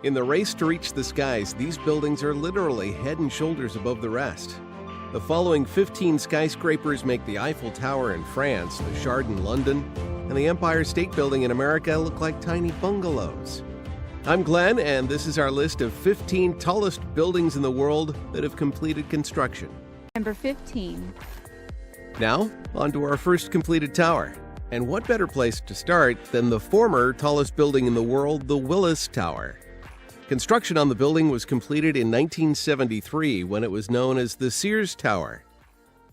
In the race to reach the skies, these buildings are literally head and shoulders above the rest. The following 15 skyscrapers make the Eiffel Tower in France, the Shard in London, and the Empire State Building in America look like tiny bungalows. I'm Glenn, and this is our list of 15 tallest buildings in the world that have completed construction. Number 15. Now, on to our first completed tower. And what better place to start than the former tallest building in the world, the Willis Tower. Construction on the building was completed in 1973 when it was known as the Sears Tower.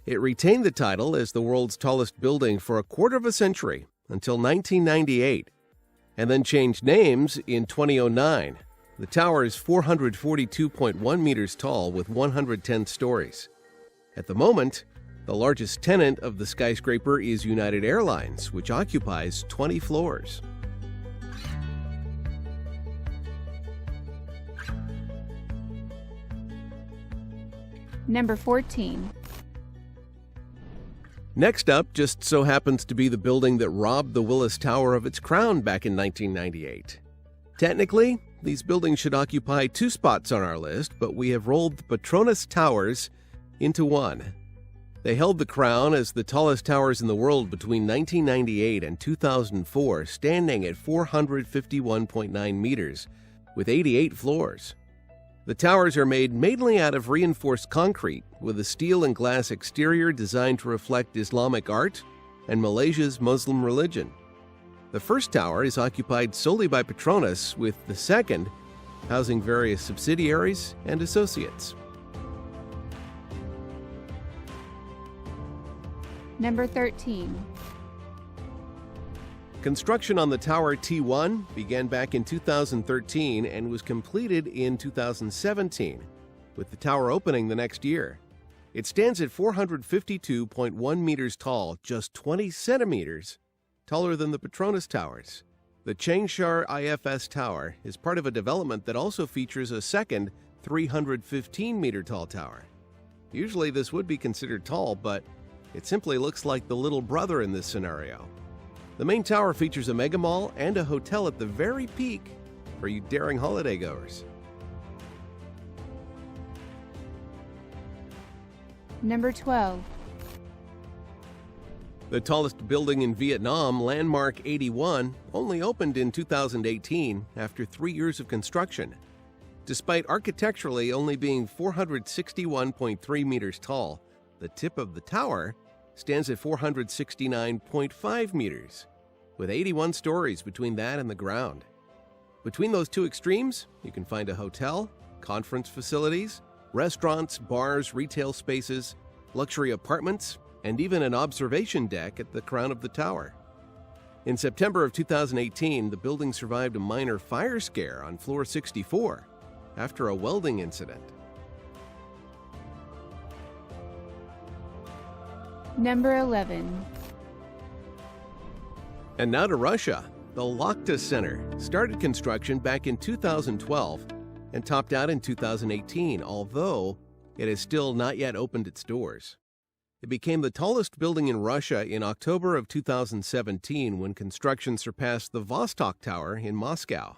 It retained the title as the world's tallest building for a quarter of a century until 1998, and then changed names in 2009. The tower is 442.1 meters tall with 110 stories. At the moment, the largest tenant of the skyscraper is United Airlines, which occupies 20 floors. Number 14. Next up just so happens to be the building that robbed the Willis Tower of its crown back in 1998. Technically, these buildings should occupy 2 spots on our list, but we have rolled the Petronas Towers into one. They held the crown as the tallest towers in the world between 1998 and 2004, standing at 451.9 meters, with 88 floors. The towers are made mainly out of reinforced concrete, with a steel and glass exterior designed to reflect Islamic art and Malaysia's Muslim religion. The first tower is occupied solely by Petronas, with the second housing various subsidiaries and associates. Number 13. Construction on the Tower T1 began back in 2013 and was completed in 2017, with the tower opening the next year. It stands at 452.1 meters tall, just 20 centimeters taller than the Petronas Towers. The Changsha IFS Tower is part of a development that also features a second 315-meter tall tower. Usually this would be considered tall, but it simply looks like the little brother in this scenario. The main tower features a mega mall and a hotel at the very peak for you daring holidaygoers. Number 12. The tallest building in Vietnam, Landmark 81, only opened in 2018 after 3 years of construction. Despite architecturally only being 461.3 meters tall, the tip of the tower stands at 469.5 meters, with 81 stories between that and the ground. Between those two extremes, you can find a hotel, conference facilities, restaurants, bars, retail spaces, luxury apartments, and even an observation deck at the crown of the tower. In September of 2018, the building survived a minor fire scare on floor 64 after a welding incident. Number 11. And now to Russia. The Lakhta Center started construction back in 2012 and topped out in 2018, although it has still not yet opened its doors. It became the tallest building in Russia in October of 2017 when construction surpassed the Vostok Tower in Moscow.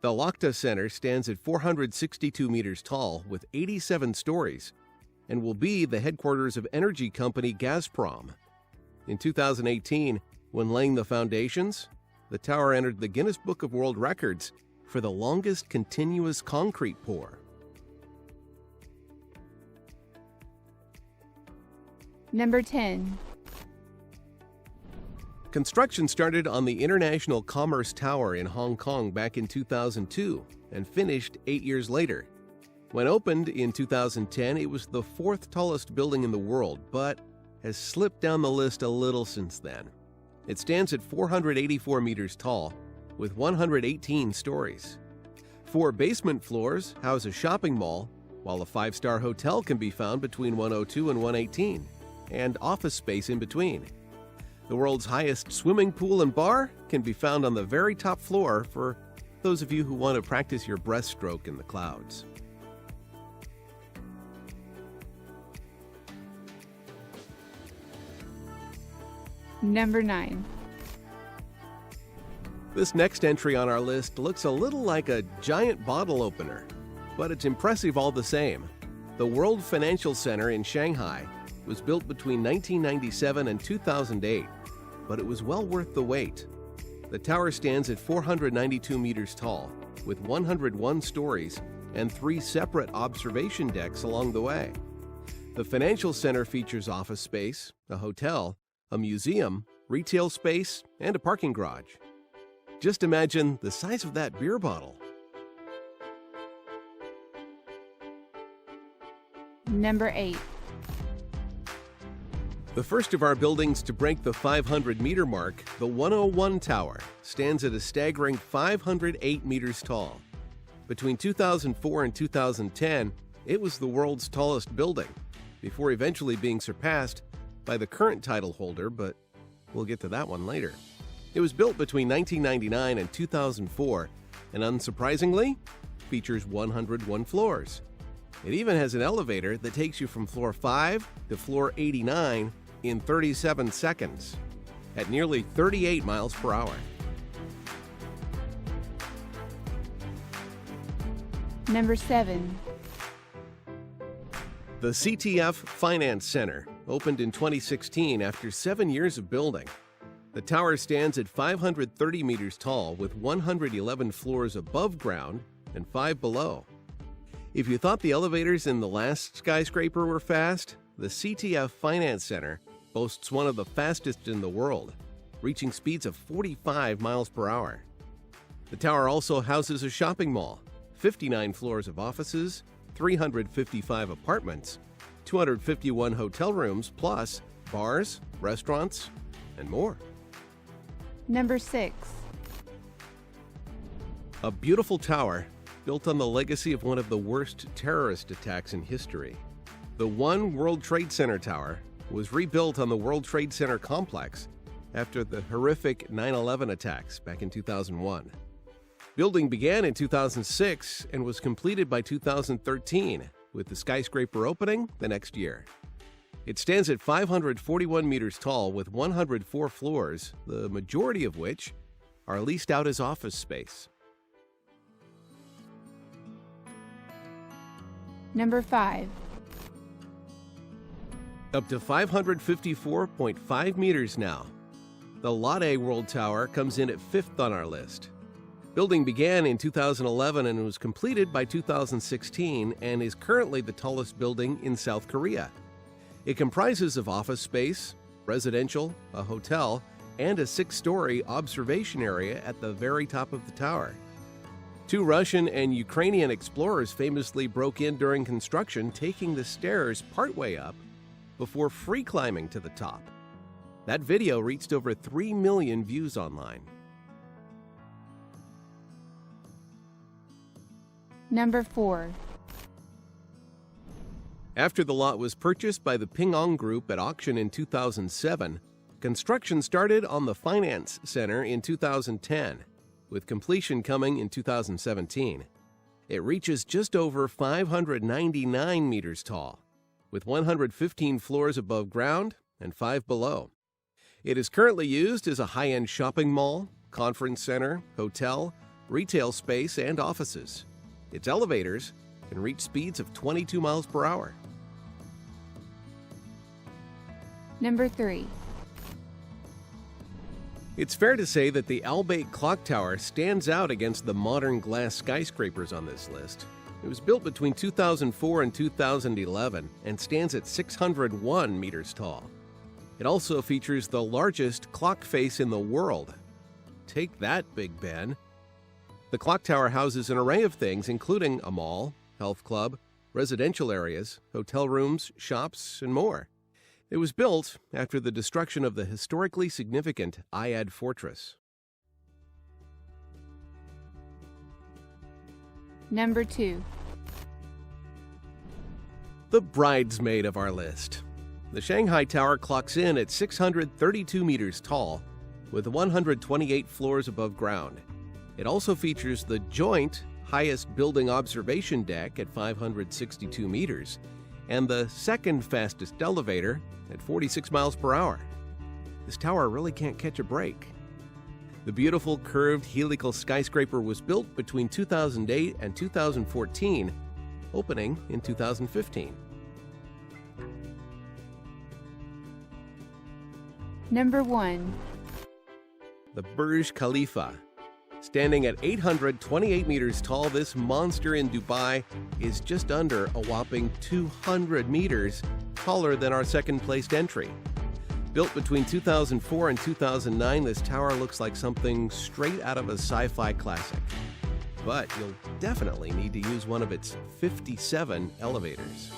The Lakhta Center stands at 462 meters tall with 87 stories and will be the headquarters of energy company Gazprom. In 2018, when laying the foundations, the tower entered the Guinness Book of World Records for the longest continuous concrete pour. Number 10. Construction started on the International Commerce Tower in Hong Kong back in 2002 and finished 8 years later. When opened in 2010, it was the 4th tallest building in the world, but has slipped down the list a little since then. It stands at 484 meters tall, with 118 stories. 4 basement floors house a shopping mall, while a 5-star hotel can be found between 102 and 118, and office space in between. The world's highest swimming pool and bar can be found on the very top floor for those of you who want to practice your breaststroke in the clouds. Number 9. This next entry on our list looks a little like a giant bottle opener, but it's impressive all the same. The World Financial Center in Shanghai was built between 1997 and 2008, but it was well worth the wait. The tower stands at 492 meters tall, with 101 stories and 3 separate observation decks along the way. The Financial Center features office space, a hotel, a museum, retail space, and a parking garage. Just imagine the size of that beer bottle. Number 8. The first of our buildings to break the 500-meter mark, the 101 Tower, stands at a staggering 508 meters tall. Between 2004 and 2010, it was the world's tallest building, before eventually being surpassed by the current title holder, but we'll get to that one later. It was built between 1999 and 2004, and unsurprisingly, features 101 floors. It even has an elevator that takes you from floor 5 to floor 89 in 37 seconds, at nearly 38 miles per hour. Number 7. The CTF Finance Center opened in 2016 after 7 years of building. The tower stands at 530 meters tall with 111 floors above ground and 5 below. If you thought the elevators in the last skyscraper were fast, the CTF Finance Center boasts one of the fastest in the world, reaching speeds of 45 miles per hour. The tower also houses a shopping mall, 59 floors of offices, 355 apartments, 251 hotel rooms, plus bars, restaurants, and more. Number 6. A beautiful tower built on the legacy of one of the worst terrorist attacks in history. The One World Trade Center Tower was rebuilt on the World Trade Center complex after the horrific 9/11 attacks back in 2001. Building began in 2006 and was completed by 2013, with the skyscraper opening the next year. It stands at 541 meters tall with 104 floors, the majority of which are leased out as office space. Number 5. Up to 554.5 meters now. The Lotte World Tower comes in at 5th on our list. Building began in 2011 and was completed by 2016 and is currently the tallest building in South Korea. It comprises of office space, residential, a hotel, and a 6-story observation area at the very top of the tower. 2 Russian and Ukrainian explorers famously broke in during construction, taking the stairs partway up before free climbing to the top. That video reached over 3 million views online. Number 4. After the lot was purchased by the Ping An Group at auction in 2007, construction started on the Finance Center in 2010, with completion coming in 2017. It reaches just over 599 meters tall, with 115 floors above ground and 5 below. It is currently used as a high-end shopping mall, conference center, hotel, retail space, and offices. Its elevators can reach speeds of 22 miles per hour. Number 3. It's fair to say that the Albate Clock Tower stands out against the modern glass skyscrapers on this list. It was built between 2004 and 2011 and stands at 601 meters tall. It also features the largest clock face in the world. Take that, Big Ben. The clock tower houses an array of things, including a mall, health club, residential areas, hotel rooms, shops, and more. It was built after the destruction of the historically significant Ayad Fortress. Number 2. The bridesmaid of our list. The Shanghai Tower clocks in at 632 meters tall, with 128 floors above ground. It also features the joint highest building observation deck at 562 meters and the second fastest elevator at 46 miles per hour. This tower really can't catch a break. The beautiful curved helical skyscraper was built between 2008 and 2014, opening in 2015. Number 1. The Burj Khalifa. Standing at 828 meters tall, this monster in Dubai is just under a whopping 200 meters taller than our second-placed entry. Built between 2004 and 2009, this tower looks like something straight out of a sci-fi classic. But you'll definitely need to use one of its 57 elevators.